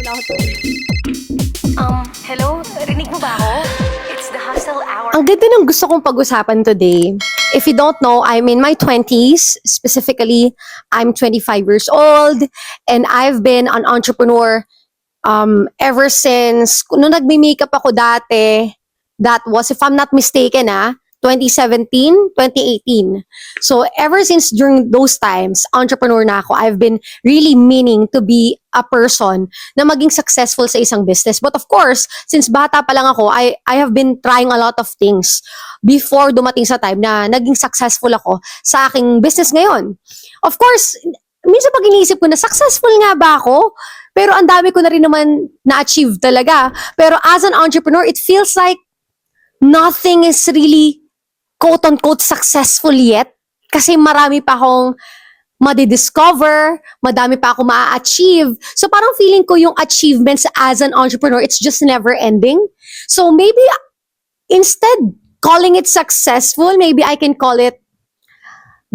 muna ako to. Hello? Rinig mo ba ako? It's the hustle hour. Ang ganda ng gusto kong pag-usapan today. If you don't know, I'm in my 20s. Specifically, I'm 25 years old. And I've been an entrepreneur ever since, nung nagme-makeup ako dati, that was, if I'm not mistaken, 2017, 2018. So, ever since during those times, entrepreneur na ako, I've been really meaning to be a person na maging successful sa isang business. But of course, since bata pa lang ako, I have been trying a lot of things before dumating sa time na naging successful ako sa aking business ngayon. Of course, minsan pag iniisip ko na successful nga ba ako? Pero ang dami ko na rin naman na-achieve talaga. Pero as an entrepreneur, it feels like nothing is really quote-unquote successful yet kasi marami pa akong madidiscover, madami pa ako ma-achieve. So parang feeling ko yung achievements as an entrepreneur, it's just never ending. So maybe instead calling it successful, maybe I can call it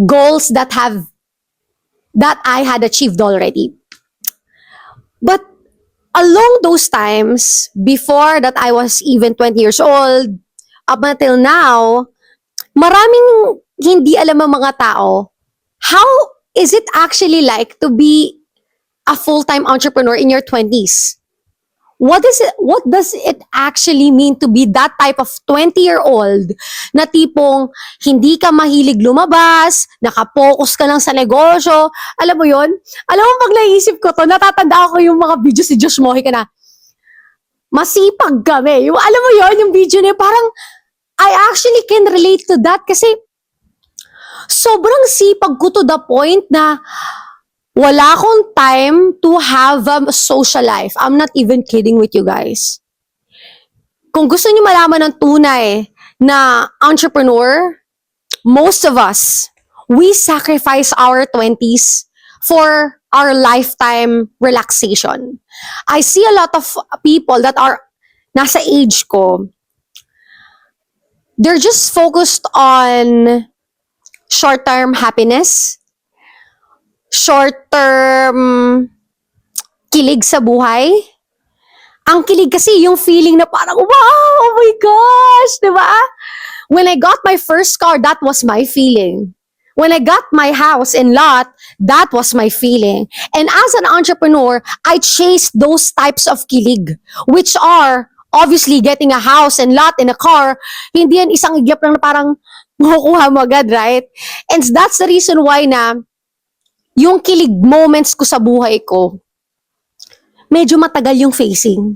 goals that I had achieved already. But along those times, before that I was even 20 years old, up until now, maraming hindi alam ang mga tao, how is it actually like to be a full-time entrepreneur in your 20s? What does it actually mean to be that type of 20-year-old na tipong hindi ka mahilig lumabas, nakapokus ka lang sa negosyo? Alam mo yon? Alam mo, pag naisip ko to, natatanda ko yung mga videos si Josh Mojica na masipag kami. Yung, alam mo yon, yung video niya, parang I actually can relate to that kasi sobrang sipag ko to the point na wala akong time to have a social life. I'm not even kidding with you guys. Kung gusto niyo malaman ng tunay na entrepreneur, most of us, we sacrifice our 20s for our lifetime relaxation. I see a lot of people that are nasa age ko, they're just focused on short-term happiness, short-term kilig sa buhay. Ang kilig kasi yung feeling na parang, wow, oh my gosh, di ba? When I got my first car, that was my feeling. When I got my house and lot, that was my feeling. And as an entrepreneur, I chased those types of kilig, which are obviously getting a house and lot and a car. Hindi yan isang igyap lang na parang makukuha mo agad, right? And that's the reason why na yung kilig moments ko sa buhay ko, medyo matagal yung facing.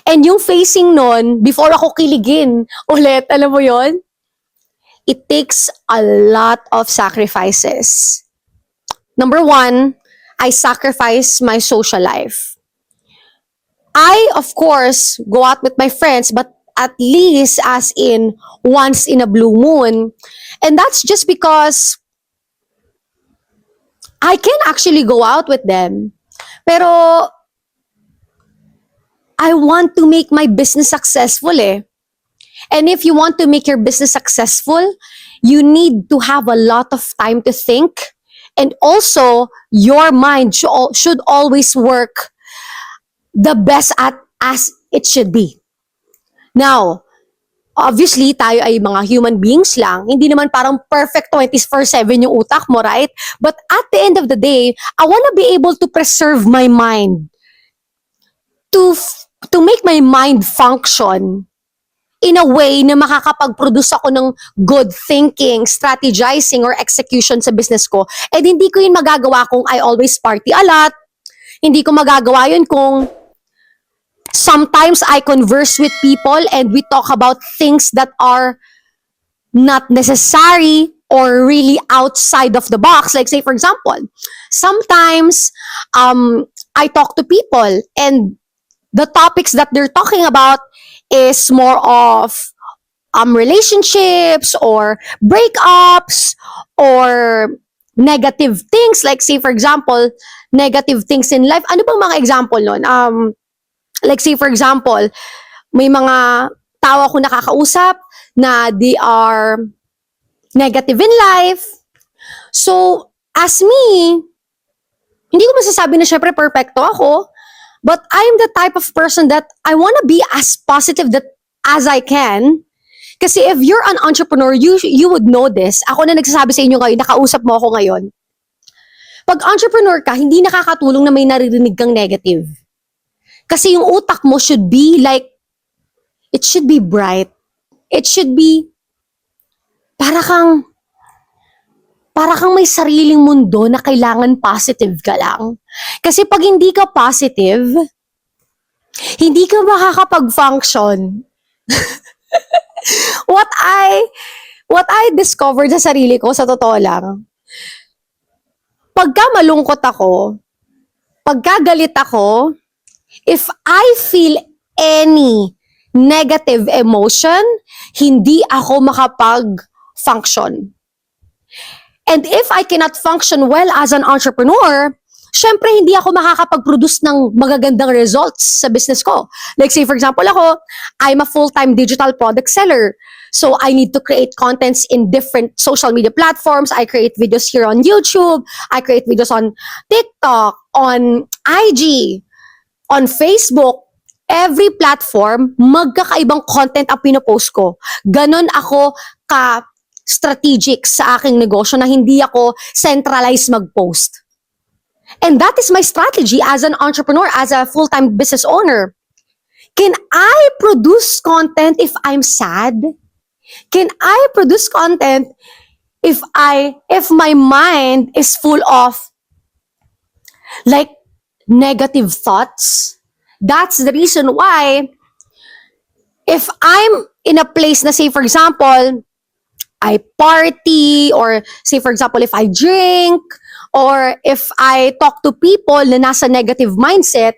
And yung facing nun, before ako kiligin ulit, alam mo yon, it takes a lot of sacrifices. Number one, I sacrifice my social life. I, of course, go out with my friends, but at least as in once in a blue moon. And that's just because I can actually go out with them. Pero I want to make my business successful eh. And if you want to make your business successful, you need to have a lot of time to think. And also, your mind should always work the best as it should be. Now, obviously, tayo ay mga human beings lang. Hindi naman parang perfect 24/7 yung utak mo, right? But at the end of the day, I wanna be able to preserve my mind. To make my mind function in a way na makakapag-produce ako ng good thinking, strategizing, or execution sa business ko. And hindi ko yun magagawa kung I always party a lot. Hindi ko magagawa yun kung sometimes I converse with people and we talk about things that are not necessary or really outside of the box. Like say, for example, sometimes I talk to people and the topics that they're talking about is more of relationships or breakups or negative things. Like say, for example, negative things in life. Ano bang mga example nun? Like say, for example, may mga tao ako nakakausap na they are negative in life. So, as me, hindi ko masasabi na syempre perfecto ako. But I'm the type of person that I want to be as positive as I can. Kasi if you're an entrepreneur, you would know this. Ako na nagsasabi sa inyo ngayon, nakausap mo ako ngayon. Pag entrepreneur ka, hindi nakakatulong na may naririnig kang negative. Kasi yung utak mo should be like, it should be bright. It should be, para kang may sariling mundo na kailangan positive ka lang. Kasi pag hindi ka positive, hindi ka makakapag-function. What I discovered sa sarili ko, sa totoo lang, pagka malungkot ako, pagka galit ako, if I feel any negative emotion, hindi ako makapag-function. And if I cannot function well as an entrepreneur, syempre hindi ako makakapag-produce ng magagandang results sa business ko. Like say for example ako, I'm a full-time digital product seller. So I need to create contents in different social media platforms. I create videos here on YouTube. I create videos on TikTok, on IG, on Facebook. Every platform, magkakaibang content ang pinopost ko. Ganon ako strategic sa aking negosyo na hindi ako centralized mag-post. And that is my strategy as an entrepreneur, as a full-time business owner. Can I produce content if I'm sad? Can I produce content if my mind is full of like negative thoughts? That's the reason why if I'm in a place na say for example, I party, or say for example, if I drink, or if I talk to people na nasa negative mindset,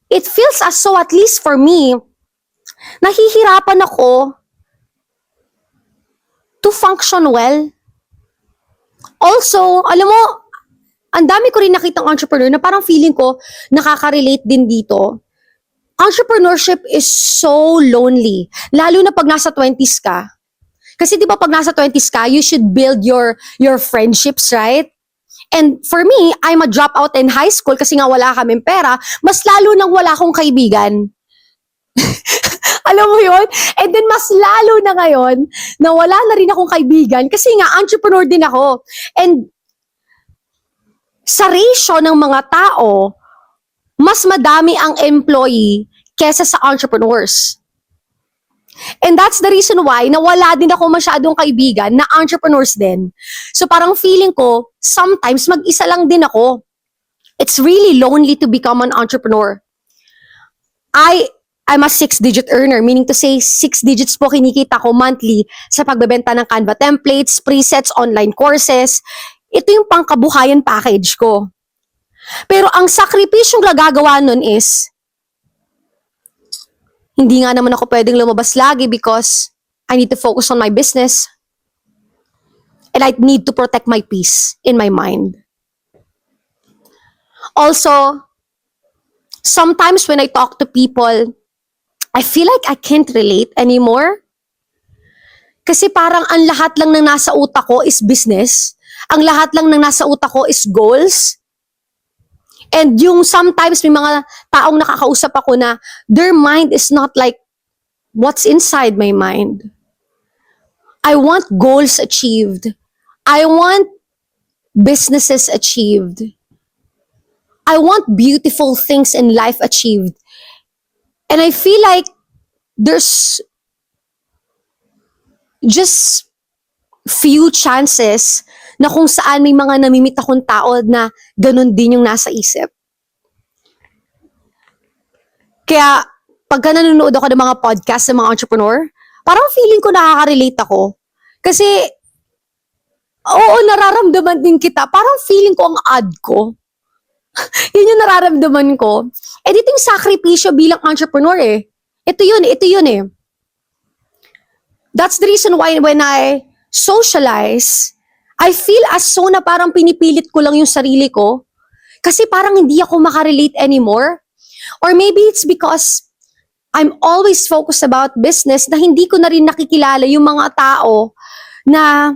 it feels as so, at least for me, nahihirapan ako to function well. Also, alam mo, ang dami ko rin nakitang entrepreneur na parang feeling ko nakaka-relate din dito. Entrepreneurship is so lonely. Lalo na pag nasa 20s ka. Kasi di ba pag nasa 20s ka, you should build your friendships, right? And for me, I'm a dropout in high school kasi nga wala kaming pera, mas lalo nang wala akong kaibigan. Alam mo yun? And then mas lalo na ngayon na wala na rin akong kaibigan kasi nga entrepreneur din ako. And sa ratio ng mga tao, mas madami ang employee kesa sa entrepreneurs. And that's the reason why nawala din ako masyadong kaibigan na entrepreneurs din. So parang feeling ko, sometimes mag-isa lang din ako. It's really lonely to become an entrepreneur. I'm a 6-digit earner, meaning to say 6 digits po kinikita ko monthly sa pagbebenta ng Canva templates, presets, online courses. Ito yung pangkabuhayan package ko. Pero ang sakripisyong gagagawa nun is, hindi nga naman ako pwedeng lumabas lagi because I need to focus on my business. And I need to protect my peace in my mind. Also, sometimes when I talk to people, I feel like I can't relate anymore. Kasi parang ang lahat lang ng nasa utak ko is business. Ang lahat lang ng nasa utak ko is goals. And yung sometimes may mga taong nakakausap ako na their mind is not like what's inside my mind. I want goals achieved. I want businesses achieved. I want beautiful things in life achieved. And I feel like there's just few chances na kung saan may mga namimit akong tao na ganun din yung nasa isip. Kaya, pagka nanonood ako ng mga podcast ng mga entrepreneur, parang feeling ko nakaka-relate ako. Kasi, oo, nararamdaman din kita. Parang feeling ko ang odd ko. Yun yung nararamdaman ko. Eh, dito yung sakripisyo bilang entrepreneur eh. Ito yun eh. That's the reason why when I socialize, I feel as so na parang pinipilit ko lang yung sarili ko kasi parang hindi ako makarelate anymore. Or maybe it's because I'm always focused about business na hindi ko na rin nakikilala yung mga tao na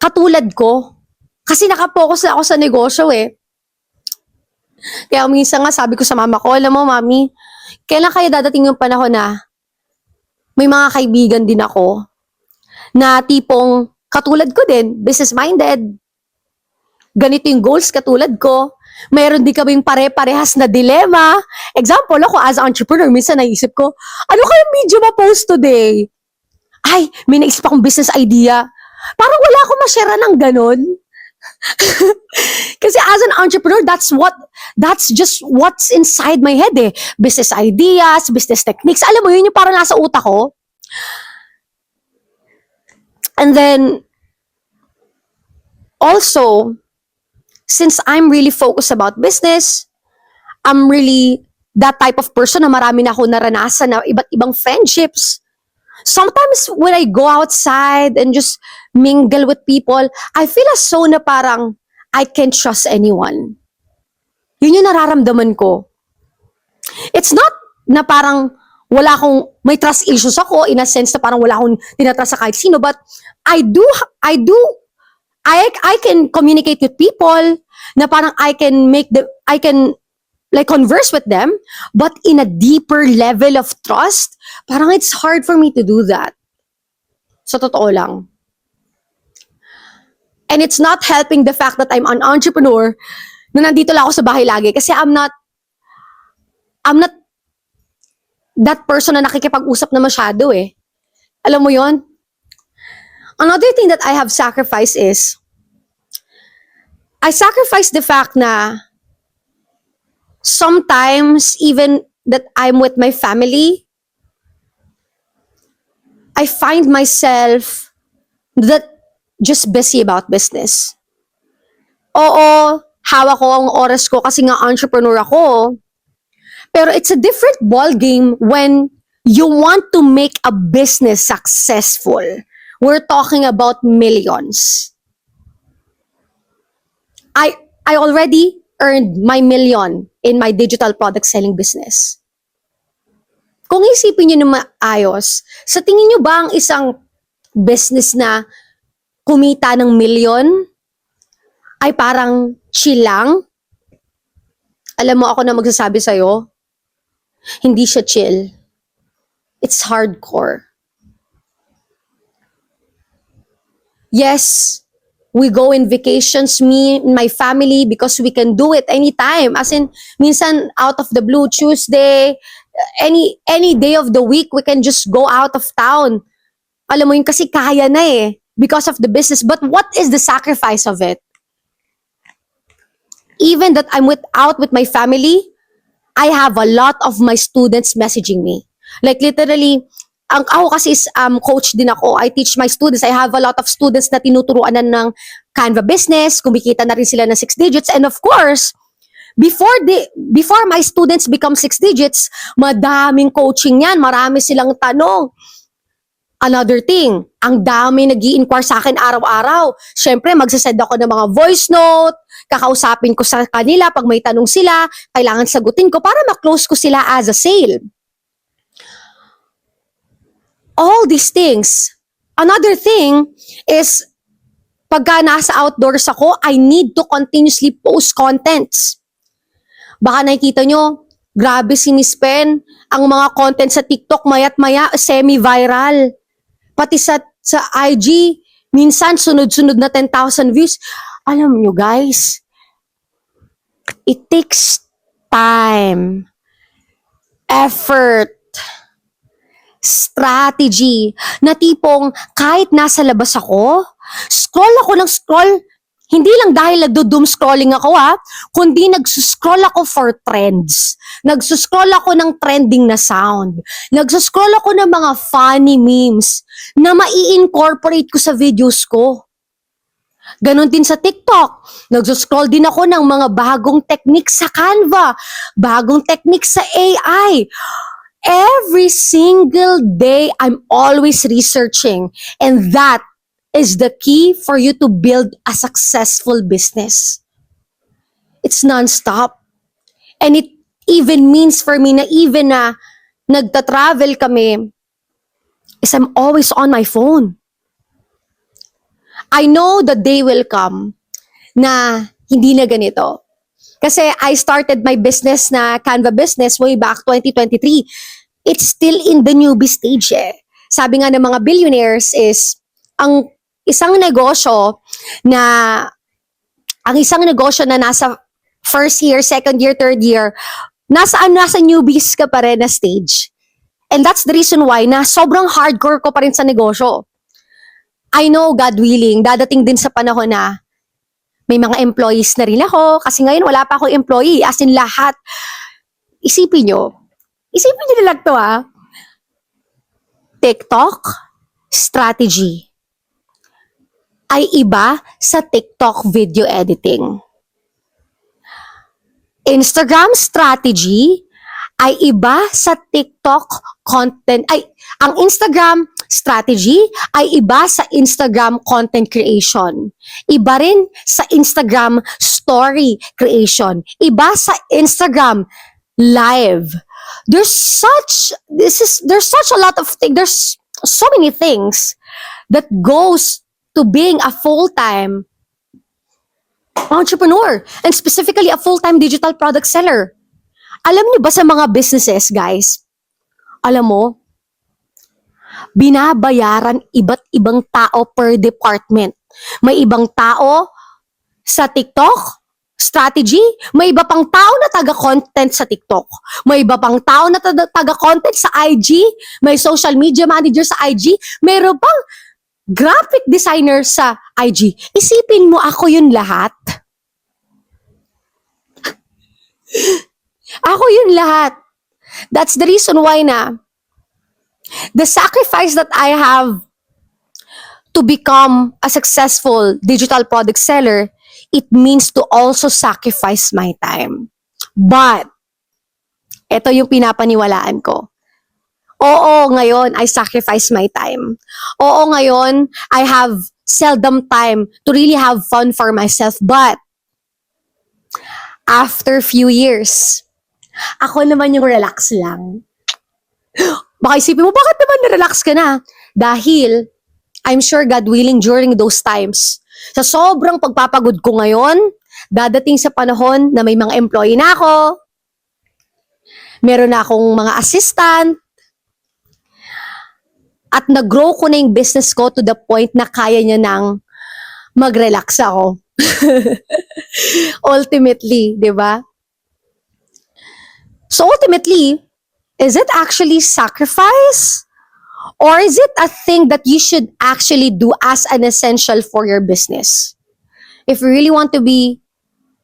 katulad ko. Kasi nakapokus na ako sa negosyo eh. Kaya minsan nga sabi ko sa mama ko, alam mo mami, kailan kaya dadating yung panahon na may mga kaibigan din ako na tipong katulad ko din, business-minded, ganito yung goals katulad ko, mayroon din kaming pare-parehas na dilema. Example, ako as an entrepreneur, minsan naisip ko, ano kayang video ma-post today? Ay, may naisip akong business idea. Parang wala akong ma-share ng ganun. Kasi as an entrepreneur, that's just what's inside my head eh. Business ideas, business techniques. Alam mo yun, yung parang nasa utak ko. And then, also, since I'm really focused about business, I'm really that type of person na marami na ako naranasan na iba't ibang friendships. Sometimes when I go outside and just mingle with people, I feel as so na parang I can't trust anyone. Yun yung nararamdaman ko. It's not na parang wala akong, may trust issues ako in a sense na parang wala akong tinatrust sa kahit sino, but I can communicate with people na parang I can like converse with them, but in a deeper level of trust, parang it's hard for me to do that. Sa totoo lang. And it's not helping the fact that I'm an entrepreneur na nandito lang ako sa bahay lagi kasi I'm not that person na nakikipag-usap na masyado eh. Alam mo yon? Another thing that I have sacrificed is I sacrifice the fact na sometimes even that I'm with my family, I find myself that just busy about business. Oo, hawak ko ang oras ko kasi nga entrepreneur ako. Pero it's a different ball game when you want to make a business successful. We're talking about millions. I already earned my million in my digital product selling business. Kung isipin nyo na maayos, sa tingin nyo ba ang isang business na kumita ng milyon ay parang chill lang? Alam mo ako na magsasabi sa'yo, hindi siya chill. It's hardcore. Yes, we go in vacations, me and my family, because we can do it anytime. As in, minsan out of the blue, Tuesday, any day of the week, we can just go out of town. Alam mo yun, kasi kaya na eh, because of the business. But what is the sacrifice of it? Even that I'm out with my family, I have a lot of my students messaging me. Like literally, ako kasi is coach din ako. I teach my students. I have a lot of students na tinuturuan na ng Canva business. Kumikita na rin sila ng 6 digits. And of course, before my students become 6 digits, madaming coaching yan. Marami silang tanong. Another thing, ang dami nag-i-inquire sa akin araw-araw. Siyempre, magsasend ako ng mga voice note, kakausapin ko sa kanila pag may tanong sila, kailangan sagutin ko para ma-close ko sila as a sale. All these things. Another thing is, pagka nasa outdoors ako, I need to continuously post contents. Baka nakikita nyo, grabe si Miss Pen, ang mga content sa TikTok mayat-maya, semi-viral. Pati sa IG, minsan sunod-sunod na 10,000 views. Alam nyo guys, it takes time, effort, strategy, na tipong kahit nasa labas ako, scroll ako ng scroll, hindi lang dahil nagdo-doom scrolling ako kundi nagsuscroll ako for trends. Nagsuscroll ako ng trending na sound. Nagsuscroll ako ng mga funny memes na mai-incorporate ko sa videos ko. Ganon din sa TikTok. Nagsuscroll din ako ng mga bagong technique sa Canva, bagong technique sa AI. Every single day, I'm always researching. And that is the key for you to build a successful business. It's non-stop. And it even means for me na even na nagta-travel kami, is I'm always on my phone. I know the day will come na hindi na ganito. Kasi I started my business na Canva business way back 2023. It's still in the newbie stage eh. Sabi nga ng mga billionaires is, ang isang negosyo na, nasa first year, second year, third year, nasa newbies ka pa rin na stage. And that's the reason why na sobrang hardcore ko pa rin sa negosyo. I know, God willing, dadating din sa panahon na may mga employees na rin ako. Kasi ngayon, wala pa akong employee. As in lahat. Isipin nyo na lang to TikTok strategy ay iba sa TikTok video editing. Instagram strategy ay iba sa TikTok content. Ang Instagram strategy ay iba sa Instagram content creation. Iba rin sa Instagram story creation. Iba sa Instagram live. There's such a lot of things. There's so many things that goes to being a full-time entrepreneur and specifically a full-time digital product seller. Alam niyo ba sa mga businesses, guys? Alam mo, binabayaran iba't ibang tao per department. May ibang tao sa TikTok strategy, may iba pang tao na taga-content sa TikTok. May iba pang tao na taga-content sa IG, may social media manager sa IG, mayroon pang graphic designer sa IG. Isipin mo ako yun lahat. Ako yun lahat. That's the reason why na the sacrifice that I have to become a successful digital product seller, it means to also sacrifice my time. But, ito yung pinapaniwalaan ko. Oo, ngayon, I sacrifice my time. Oo, ngayon, I have seldom time to really have fun for myself. But, after few years, ako naman yung relax lang. Baka isipin mo, bakit naman na-relax ka na? Dahil, I'm sure God willing during those times, sa sobrang pagpapagod ko ngayon, dadating sa panahon na may mga employee na ako, meron na akong mga assistant, at nag-grow ko na yung business ko to the point na kaya niya nang mag-relax ako. Ultimately, di ba? So ultimately, is it actually sacrifice? Or is it a thing that you should actually do as an essential for your business? If you really want to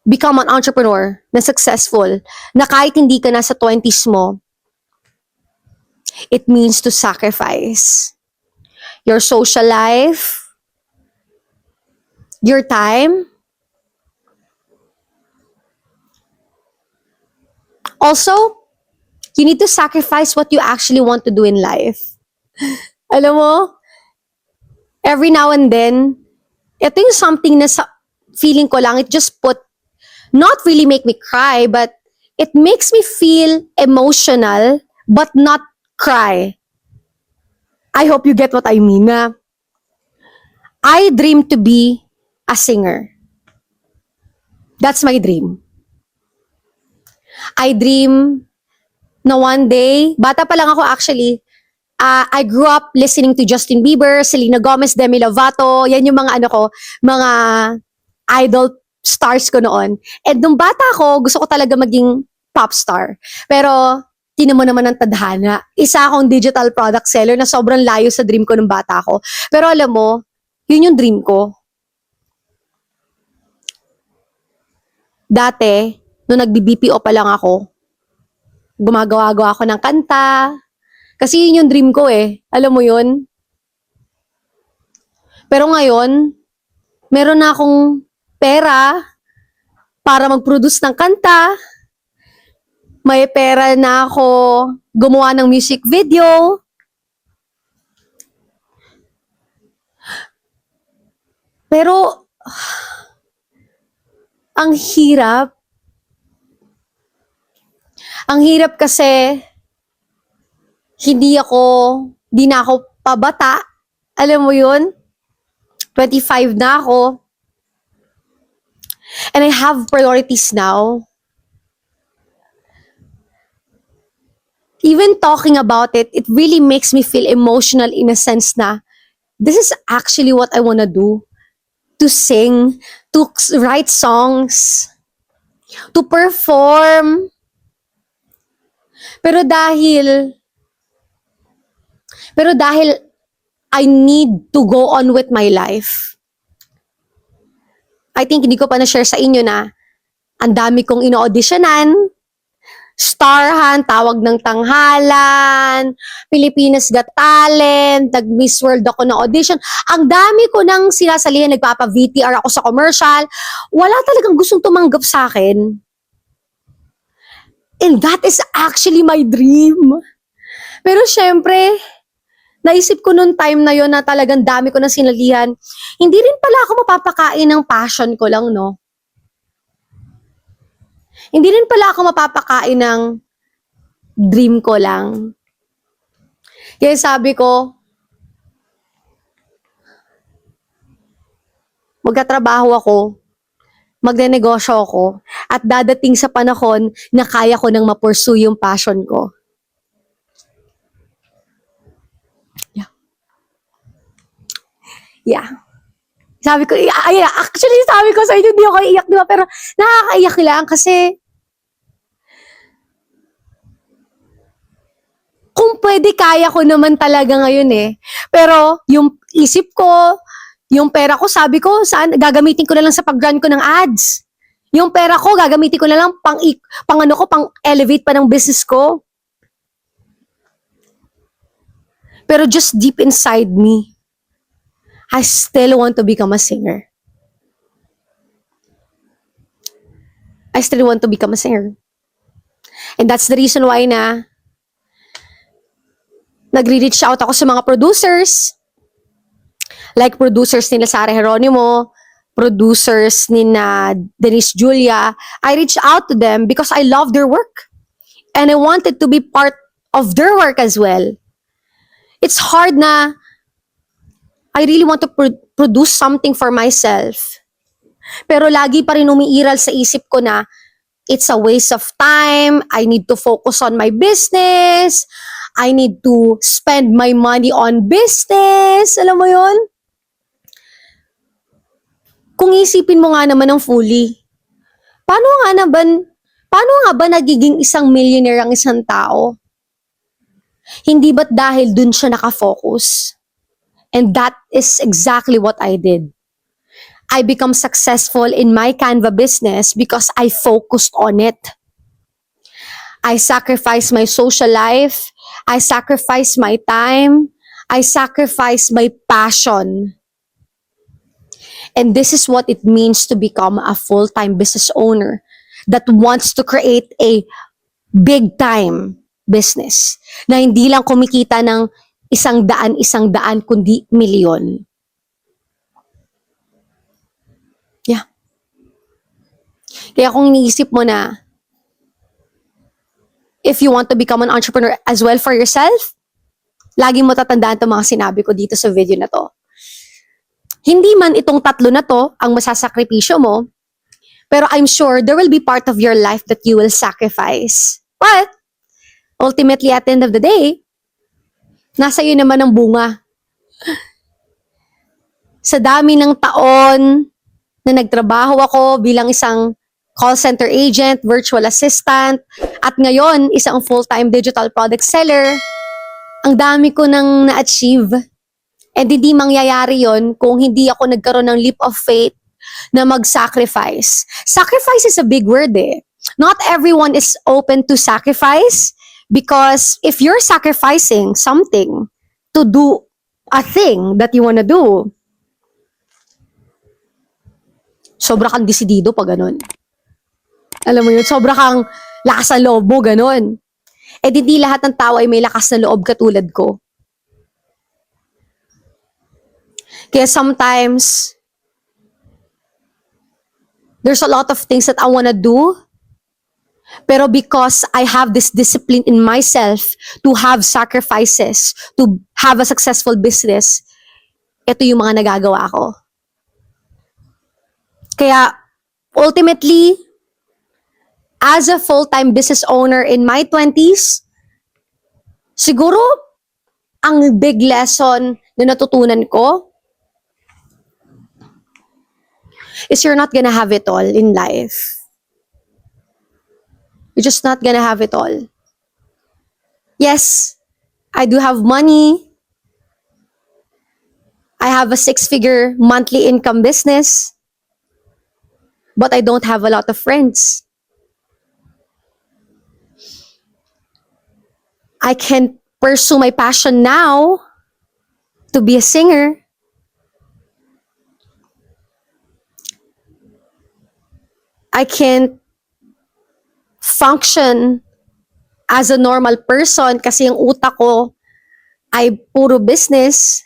become an entrepreneur na successful, na kahit hindi ka nasa 20s mo, it means to sacrifice your social life, your time. Also, you need to sacrifice what you actually want to do in life. Alam mo, every now and then, ito yung something na sa feeling ko lang, it just not really make me cry, but it makes me feel emotional, but not cry. I hope you get what I mean. I dream to be a singer. That's my dream. I dream na one day, bata pa lang ako actually, I grew up listening to Justin Bieber, Selena Gomez, Demi Lovato, yan yung mga idol stars ko noon. And nung bata ako, gusto ko talaga maging pop star. Pero, tinan mo naman ang tadhana. Isa akong digital product seller na sobrang layo sa dream ko nung bata ako. Pero alam mo, yun yung dream ko. Dati, nung nagbi-BPO pa lang ako, gumagawa-gawa ako ng kanta. Kasi yun yung dream ko eh. Alam mo yun? Pero ngayon, meron na akong pera para mag-produce ng kanta. May pera na ako gumawa ng music video. Pero, ang hirap. Ang hirap kasi, di na ako pabata. Alam mo yun? 25 na ako. And I have priorities now. Even talking about it, it really makes me feel emotional in a sense na this is actually what I wanna do. To sing, to write songs, to perform. Pero dahil I need to go on with my life. I think hindi ko pa na-share sa inyo na ang dami kong ino-auditionan, Starhan, Tawag ng Tanghalan, Pilipinas Got Talent, nag-Miss World ako na audition. Ang dami ko nang sinasalihan, nagpapa-VTR ako sa commercial. Wala talagang gustong tumanggap sa akin. And that is actually my dream. Pero syempre, naisip ko noong time na yon na talagang dami ko nang sinalihan, hindi rin pala ako mapapakain ng passion ko lang, no? Hindi rin pala ako mapapakain ng dream ko lang. Kaya sabi ko, magkatrabaho ako, magnenegosyo ako, at dadating sa panahon na kaya ko nang ma-pursue yung passion ko. Yeah. Sabi ko, actually sabi ko sa inyo, hindi ako iiyak, di ba? Pero nakakaiyak lang kasi kung pwede, kaya ko naman talaga ngayon eh. Pero yung isip ko, yung pera ko, sabi ko, saan, gagamitin ko na lang sa pag-run ko ng ads. Yung pera ko, gagamitin ko na lang pang elevate pa ng business ko. Pero just deep inside me, I still want to become a singer. I still want to become a singer. And that's the reason why na nagre-reach out ako sa mga producers. Like producers nila Sara Geronimo, producers nina Denise Julia. I reach out to them because I love their work. And I wanted to be part of their work as well. It's hard na I really want to produce something for myself. Pero lagi pa rin umiiral sa isip ko na it's a waste of time. I need to focus on my business. I need to spend my money on business. Alam mo yon? Kung isipin mo nga naman ng fully, paano nga ba nagiging isang millionaire ang isang tao? Hindi ba't dahil dun siya nakafocus? And that is exactly what I did. I become successful in my Canva business because I focused on it. I sacrificed my social life. I sacrificed my time. I sacrificed my passion. And this is what it means to become a full-time business owner that wants to create a big-time business na hindi lang kumikita ng isang daan, kundi milyon. Yeah. Kaya kung iniisip mo na if you want to become an entrepreneur as well for yourself, lagi mo tatandaan itong mga sinabi ko dito sa video na to. Hindi man itong tatlo na to ang masasakripisyo mo, pero I'm sure there will be part of your life that you will sacrifice. But, ultimately, at the end of the day, nasa iyo naman ang bunga. Sa dami ng taon na nagtrabaho ako bilang isang call center agent, virtual assistant, at ngayon, isang full-time digital product seller, ang dami ko nang na-achieve. And hindi mangyayari yon kung hindi ako nagkaroon ng leap of faith na mag-sacrifice. Sacrifice is a big word eh. Not everyone is open to sacrifice because if you're sacrificing something to do a thing that you wanna do, sobra kang desidido pa ganun. Alam mo yun, sobra kang lakas ng loob mo, ganun. Eh, hindi lahat ng tao ay may lakas na loob katulad ko. Kaya sometimes, there's a lot of things that I wanna do, pero because I have this discipline in myself to have sacrifices, to have a successful business, ito yung mga nagagawa ko. Kaya, Ultimately, as a full-time business owner in my 20s, siguro ang big lesson na natutunan ko is you're not gonna have it all in life. You're just not gonna have it all. Yes, I do have money. I have a 6-figure monthly income business. But I don't have a lot of friends. I can pursue my passion now to be a singer. I can't function as a normal person kasi yung utak ko ay puro business.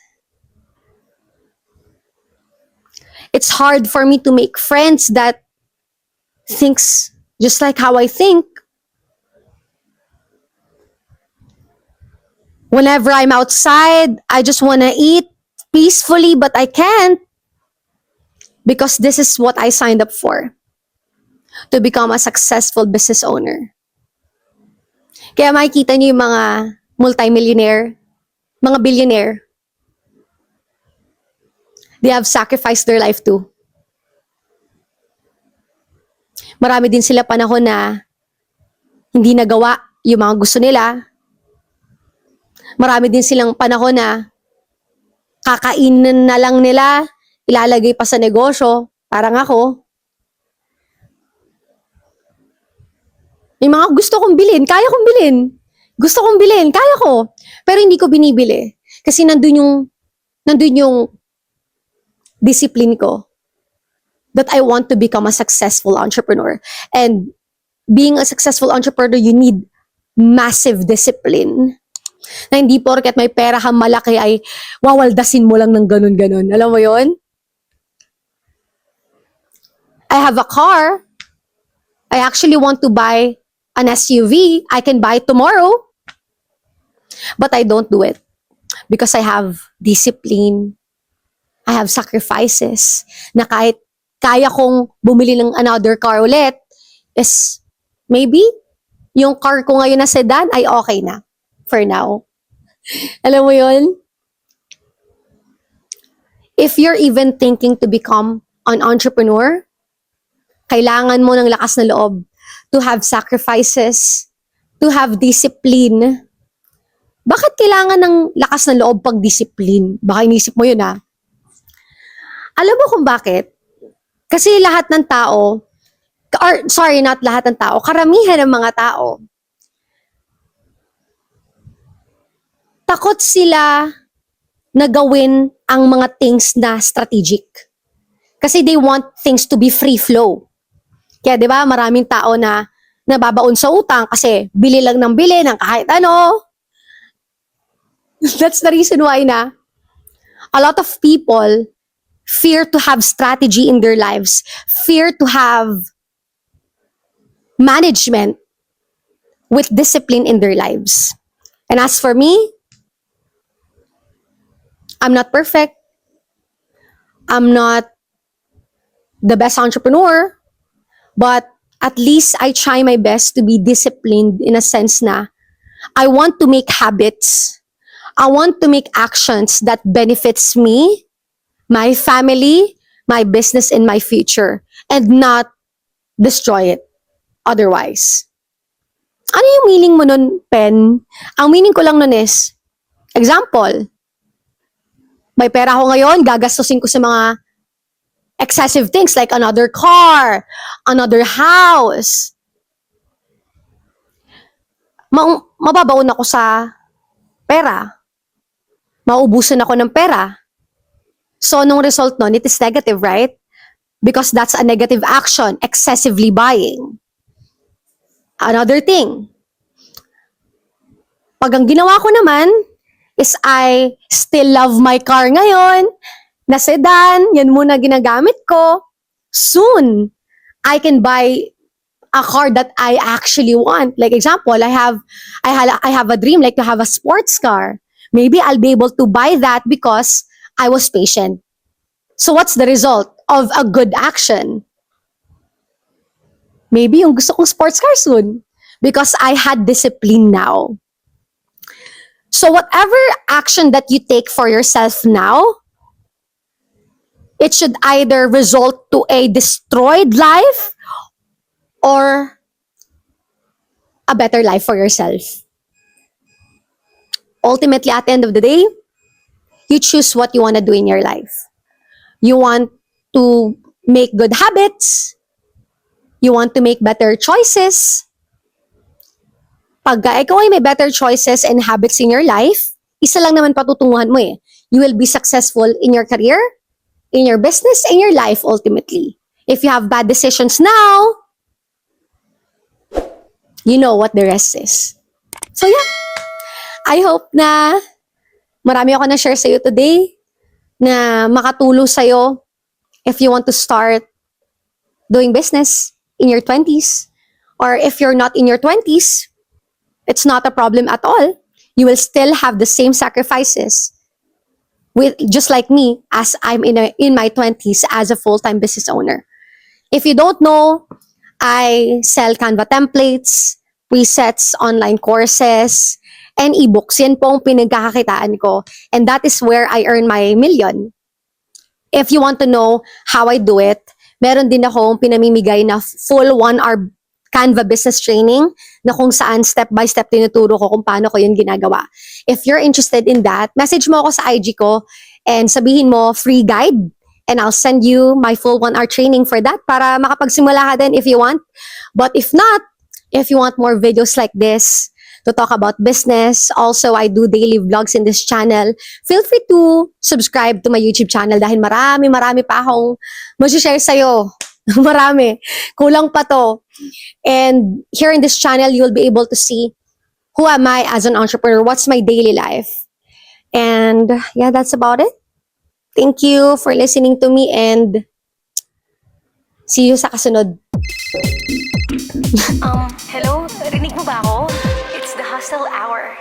It's hard for me to make friends that thinks just like how I think. Whenever I'm outside, I just want to eat peacefully, but I can't because this is what I signed up for, to become a successful business owner. Kaya makikita niyo yung mga multimillionaire, mga billionaire, they have sacrificed their life too. Marami din sila panahon na hindi nagawa yung mga gusto nila. Marami din silang panahon na kakainin na lang nila, ilalagay pa sa negosyo, parang ako. May mga gusto kong bilhin, kaya kong bilhin. Gusto kong bilhin, kaya ko. Pero hindi ko binibili. Kasi nandun yung discipline ko that I want to become a successful entrepreneur. And being a successful entrepreneur, you need massive discipline. Na hindi porket may pera kang malaki ay wawaldasin mo lang ng ganun-ganun. Alam mo yon? I have a car. I actually want to buy an SUV. I can buy it tomorrow. But I don't do it because I have discipline. I have sacrifices na kahit kaya kong bumili ng another car ulit is maybe yung car ko ngayon na sedan ay okay na for now. Alam mo yun? If you're even thinking to become an entrepreneur, kailangan mo ng lakas na loob to have sacrifices, to have discipline. Bakit kailangan ng lakas na loob pag discipline? Baka inisip mo yun ha. Alam mo kung bakit? Kasi lahat ng tao, not lahat ng tao, karamihan ng mga tao, takot sila na gawin ang mga things na strategic. Kasi they want things to be free flow. Kaya 'di ba, maraming tao na nababaon sa utang kasi bili lang ng bili ng kahit ano. That's the reason why na a lot of people fear to have strategy in their lives, fear to have management with discipline in their lives. And as for me, I'm not perfect. I'm not the best entrepreneur, but at least I try my best to be disciplined in a sense na I want to make habits. I want to make actions that benefits me, my family, my business, and my future, and not destroy it otherwise. Ano yung meaning mo nun, Pen? Ang meaning ko lang nun is, example, may pera ako ngayon, gagastusin ko sa mga excessive things like another car, another house. Mababaon ako sa pera. Maubusan ako ng pera. So, nung result nun, it is negative, right? Because that's a negative action, excessively buying. Another thing, pag ang ginawa ko naman is I still love my car ngayon, na sedan, yan muna ginagamit ko. Soon, I can buy a car that I actually want. Like example, I have a dream like to have a sports car. Maybe I'll be able to buy that because I was patient. So what's the result of a good action? maybe yung gusto kong sports car soon. Because I had discipline now. So whatever action that you take for yourself now, it should either result to a destroyed life or a better life for yourself. Ultimately, at the end of the day, you choose what you want to do in your life. You want to make good habits. You want to make better choices. Pagka ikaw ay may better choices and habits in your life, isa lang naman patutunguhan mo eh. You will be successful in your career, in your business, in your life ultimately. If you have bad decisions now, you know what the rest is. So yeah, I hope na marami ako na share sa'yo today na makatulong sa'yo if you want to start doing business in your 20s. Or if you're not in your 20s, it's not a problem at all. You will still have the same sacrifices with just like me as I'm in my 20s as a full-time business owner. If you don't know, I sell Canva templates, presets, online courses, and ebooks. Yan po ang pinagkakakitaan ko. And that is where I earn my million. If you want to know how I do it, meron din akong pinamimigay na full 1-hour Canva business training na kung saan step-by-step tinuturo ko kung paano ko yun ginagawa. If you're interested in that, message mo ako sa IG ko and sabihin mo free guide and I'll send you my full 1-hour training for that para makapagsimula ka din if you want. But if not, if you want more videos like this to talk about business, also I do daily vlogs in this channel, feel free to subscribe to my YouTube channel dahil marami pa akong mag-share sa'yo. Marami. Kulang pa to. And here in this channel, you'll be able to see who am I as an entrepreneur, what's my daily life. And yeah, that's about it. Thank you for listening to me and see you sa kasunod. Hello? Rinig mo ba ako? It's the hustle hour.